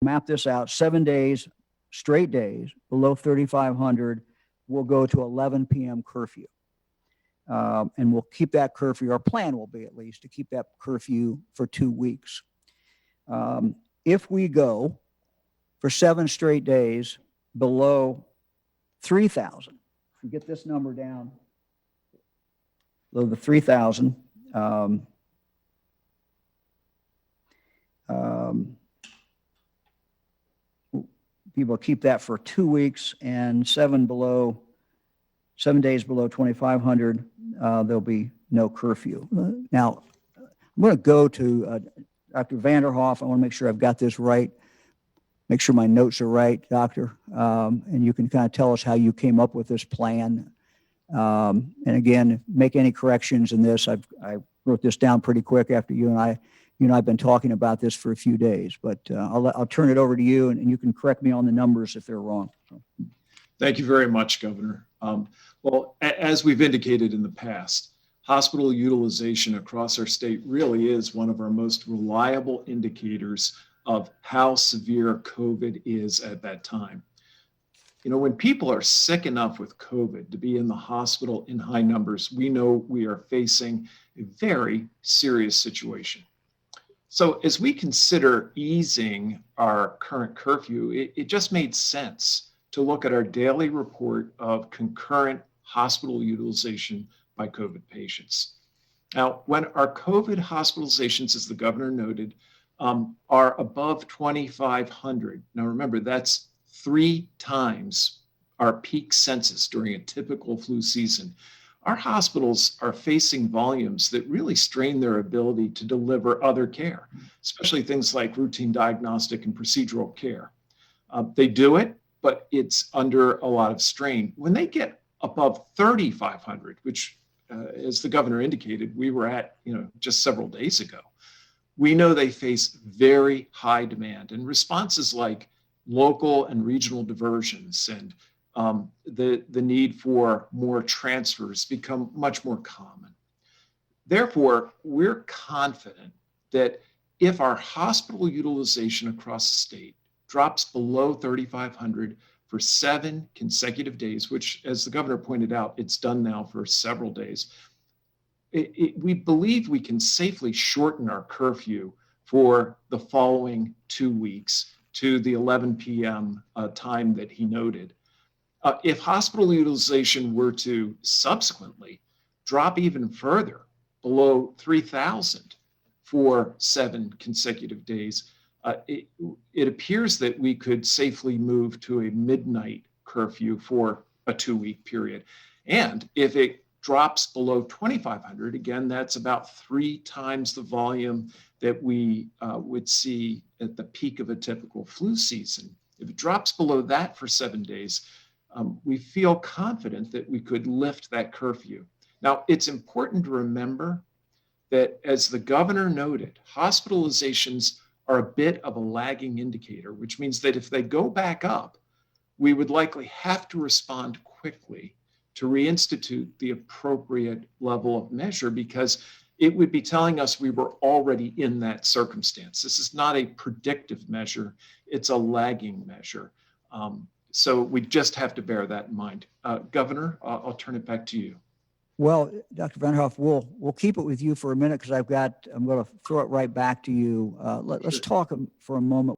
map this out, 7 days, straight days, below 3,500, we'll go to 11 p.m. curfew. And we'll keep that curfew, our plan will be at least to keep that curfew for 2 weeks. If we go for 7 straight days below 3,000, if we get this number down below the 3,000, people keep that for 2 weeks, and 7 days below 2,500, there'll be no curfew. Now, I'm going to go to Dr. Vanderhoff. I want to make sure I've got this right, make sure my notes are right, Doctor, and you can kind of tell us how you came up with this plan. And again, make any corrections in this. I wrote this down pretty quick after you and I've been talking about this for a few days, but I'll turn it over to you, and you can correct me on the numbers if they're wrong. So. Thank you very much, Governor. Well, as we've indicated in the past, hospital utilization across our state really is one of our most reliable indicators of how severe COVID is at that time. You know, when people are sick enough with COVID to be in the hospital in high numbers, we know we are facing a very serious situation. So as we consider easing our current curfew, it just made sense to look at our daily report of concurrent hospital utilization by COVID patients. Now, when our COVID hospitalizations, as the governor noted, are above 2,500, now remember, that's 3 times our peak census during a typical flu season. Our hospitals are facing volumes that really strain their ability to deliver other care, especially things like routine diagnostic and procedural care. They do it, but it's under a lot of strain. When they get above 3,500, which as the governor indicated, we were at just several days ago, we know they face very high demand, and responses like local and regional diversions and the need for more transfers become much more common. Therefore, we're confident that if our hospital utilization across the state drops below 3,500 for 7 consecutive days, which, as the governor pointed out, it's done now for several days, we believe we can safely shorten our curfew for the following 2 weeks to the 11 p.m. Time that he noted. If hospital utilization were to subsequently drop even further below 3,000 for 7 consecutive days, it appears that we could safely move to a midnight curfew for a 2-week period. And if it drops below 2,500, again, that's about 3 times the volume that we would see at the peak of a typical flu season. If it drops below that for 7 days, we feel confident that we could lift that curfew. Now, it's important to remember that, as the governor noted, hospitalizations are a bit of a lagging indicator, which means that if they go back up, we would likely have to respond quickly to reinstitute the appropriate level of measure, because it would be telling us we were already in that circumstance. This is not a predictive measure, it's a lagging measure. So we just have to bear that in mind. Governor, I'll turn it back to you. Well, Dr. Vanderhoff, we'll keep it with you for a minute, because I'm going to throw it right back to you. Let's talk for a moment